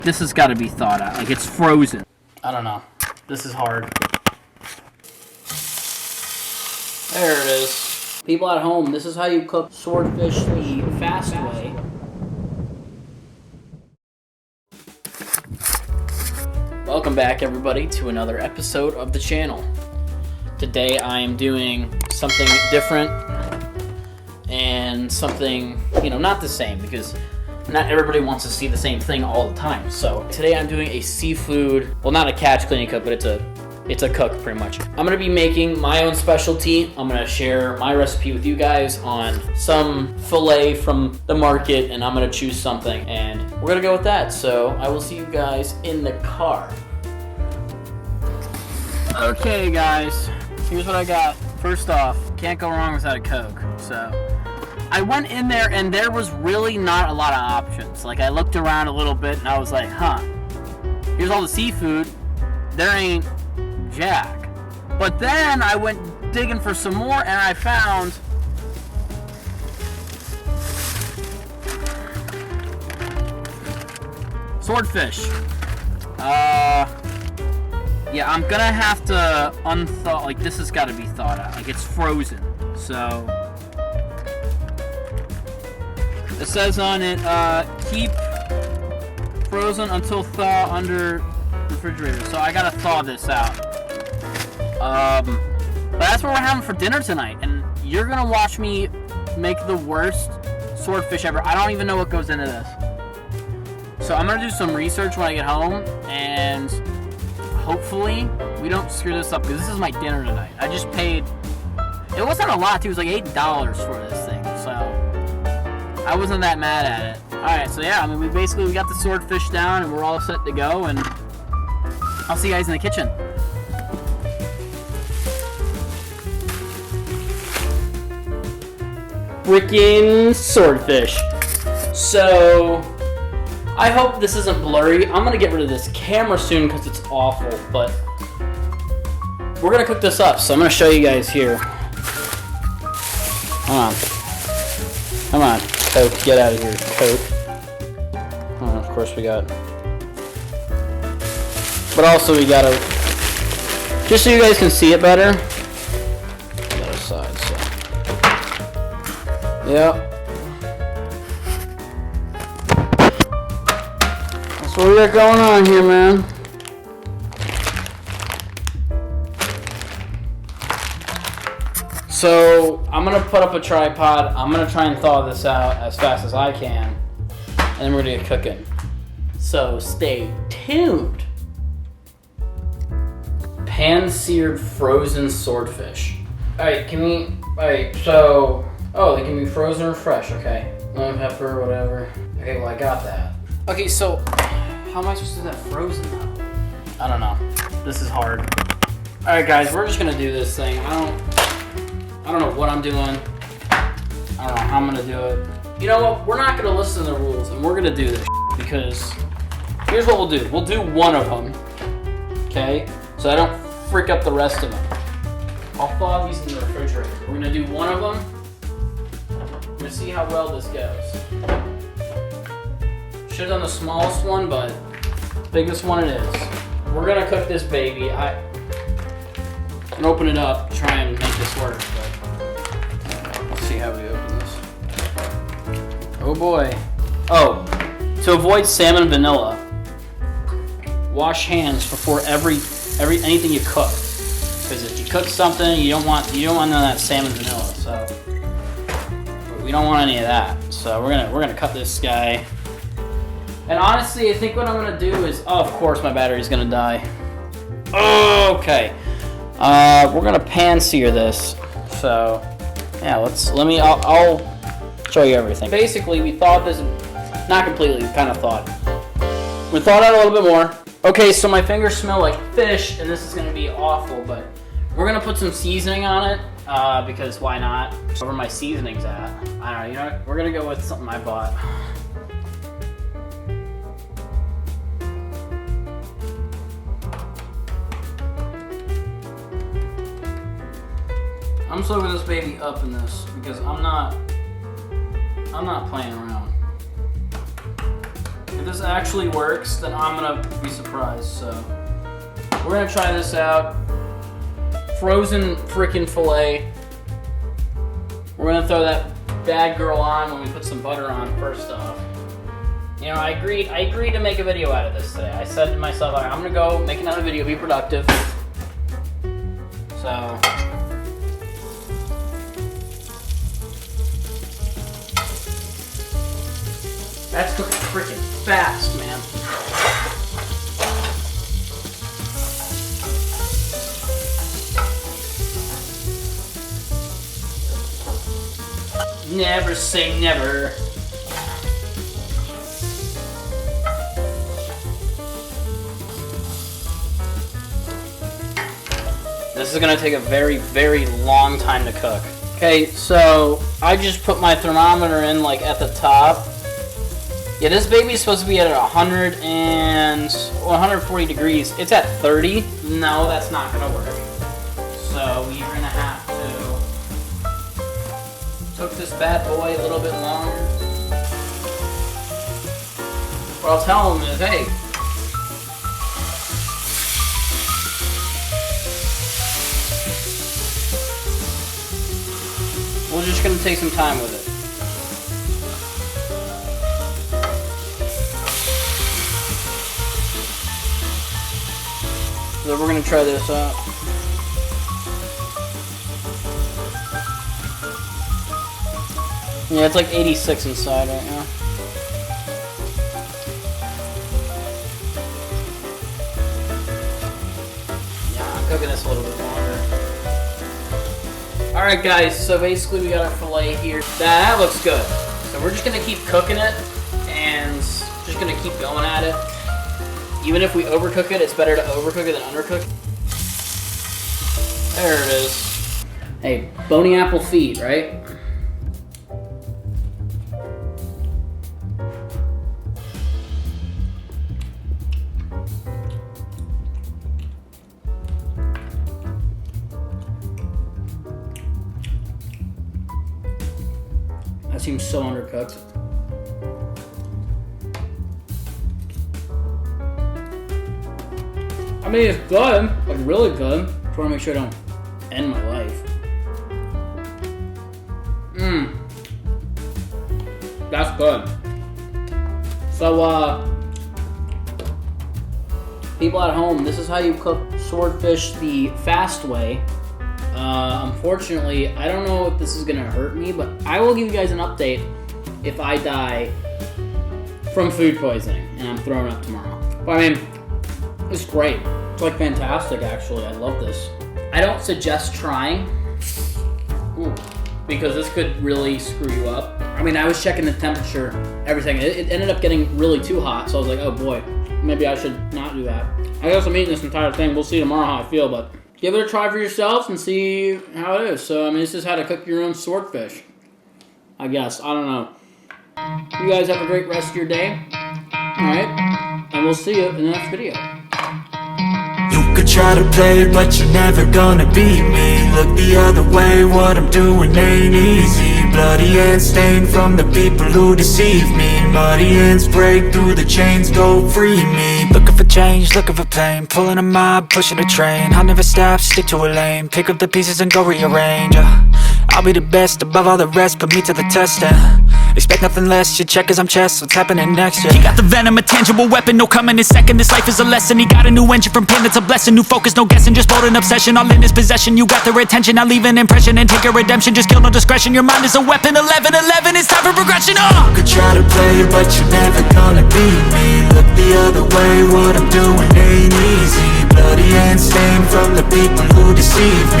This has got to be thawed out. Like, it's frozen. I don't know. This is hard. There it is. People at home, this is how you cook swordfish the fast way. Welcome back, everybody, to another episode of the channel. Today I am doing something different and something, not the same, because not everybody wants to see the same thing all the time. So today I'm doing a seafood, well, not a catch cleaning cook, but it's a cook pretty much. I'm gonna be making my own specialty. I'm gonna share my recipe with you guys on some filet from the market, and I'm gonna choose something, and we're gonna go with that. So I will see you guys in the car. Okay, guys, here's what I got. First off, can't go wrong without a Coke. So I went in there and there was really not a lot of options. Like, I looked around a little bit and I was like, here's all the seafood. There ain't jack. But then I went digging for some more and I found swordfish. Yeah, I'm gonna have to unthaw. Like, this has got to be thawed out. Like, it's frozen. So it says on it, keep frozen until thaw under refrigerator. So I gotta thaw this out. But that's what we're having for dinner tonight. And you're gonna watch me make the worst swordfish ever. I don't even know what goes into this. So I'm gonna do some research when I get home, and hopefully we don't screw this up, because this is my dinner tonight. I just paid, it wasn't a lot too, it was like $8 for this thing, so I wasn't that mad at it. Alright, so yeah, we got the swordfish down and we're all set to go, and I'll see you guys in the kitchen. Freaking swordfish. So I hope this isn't blurry. I'm gonna get rid of this camera soon because it's awful, but we're gonna cook this up, so I'm gonna show you guys here. Come on, Coke, get out of here, Coke. Of course we got, but also we gotta, just so you guys can see it better, the other side, so, yep. That's what we got going on here, man. So I'm gonna put up a tripod. I'm gonna try and thaw this out as fast as I can, and then we're gonna get cooking. So stay tuned. Pan-seared frozen swordfish. Alright, so, they can be frozen or fresh, okay. Lemon pepper, whatever. Okay, well, I got that. Okay, so how am I supposed to do that frozen though? I don't know. This is hard. Alright guys, we're just gonna do this thing. I don't know what I'm doing. I don't know how I'm gonna do it. You know what? We're not gonna listen to the rules, and we're gonna do this because here's what we'll do. We'll do one of them, okay? So I don't freak up the rest of them. I'll thaw these in the refrigerator. We're gonna do one of them. We're gonna see how well this goes. Should have done the smallest one, but biggest one it is. We're gonna cook this baby. I'm gonna open it up, try and make this work, but let's see how we open this. Oh boy. Oh, to avoid salmon vanilla, wash hands before anything you cook. Because if you cook something, you don't want none of that salmon vanilla. So we don't want any of that. So we're gonna cut this guy. And honestly, I think what I'm gonna do is, of course my battery's gonna die. Okay. We're gonna pan-sear this. So yeah, I'll show you everything. Basically, we thawed this, not completely, we kind of thawed. We thawed out a little bit more. Okay, so my fingers smell like fish, and this is gonna be awful, but we're gonna put some seasoning on it, because why not? Wherever my seasoning's at. I don't know, you know what? We're gonna go with something I bought. I'm soaking this baby up in this because I'm not playing around. If this actually works, then I'm gonna be surprised. So we're gonna try this out. Frozen freaking filet. We're gonna throw that bad girl on when we put some butter on first off. You know, I agreed to make a video out of this today. I said to myself, all right, I'm gonna go make another video, be productive. So that's cooking freaking fast, man. Never say never. This is gonna take a very, very long time to cook. Okay, so I just put my thermometer in like at the top. Yeah, this baby's supposed to be at 140 degrees. It's at 30. No, that's not gonna work. So you're gonna have to cook this bad boy a little bit longer. What I'll tell them is, hey, we're just gonna take some time with it. So we're gonna try this out. Yeah, it's like 86 inside right now. Yeah, I'm cooking this a little bit longer. Alright guys, so basically we got our filet here. That looks good. So we're just gonna keep cooking it and just gonna keep going at it. Even if we overcook it, it's better to overcook it than undercook it. There it is. Hey, bony apple feet, right? That seems so undercooked. I mean, it's good, like really good. Just want to make sure I don't end my life. That's good. So, people at home, this is how you cook swordfish the fast way. Unfortunately, I don't know if this is gonna hurt me, but I will give you guys an update if I die from food poisoning and I'm thrown up tomorrow. But I mean, it's great. It's like fantastic, actually. I love this. I don't suggest trying. Ooh, because this could really screw you up. I mean, I was checking the temperature, everything. It ended up getting really too hot, so I was like, oh boy, maybe I should not do that. I guess I'm eating this entire thing. We'll see tomorrow how I feel, but give it a try for yourselves and see how it is. So, I mean, this is how to cook your own swordfish. I guess. I don't know. You guys have a great rest of your day. Alright? And we'll see you in the next video. You could try to play, but you're never gonna beat me. Look the other way, what I'm doing ain't easy. Bloody hands stained from the people who deceive me. Muddy hands break through the chains, go free me. Looking for change, looking for pain. Pulling a mob, pushing a train. I'll never stop, stick to a lane. Pick up the pieces and go rearrange. I'll be the best above all the rest, put me to the test and expect nothing less, your check is I'm chess, what's happening next, yeah. He got the venom, a tangible weapon, no coming in second. This life is a lesson, he got a new engine from pain, that's a blessing. New focus, no guessing, just bold and obsession. All in his possession, you got their attention. I'll leave an impression and take your redemption. Just kill, no discretion, your mind is a weapon. 11-11, it's time for progression, You could try to play, but you're never gonna beat me. Look the other way, what I'm doing ain't easy. Bloody hands stained from the people who deceive me.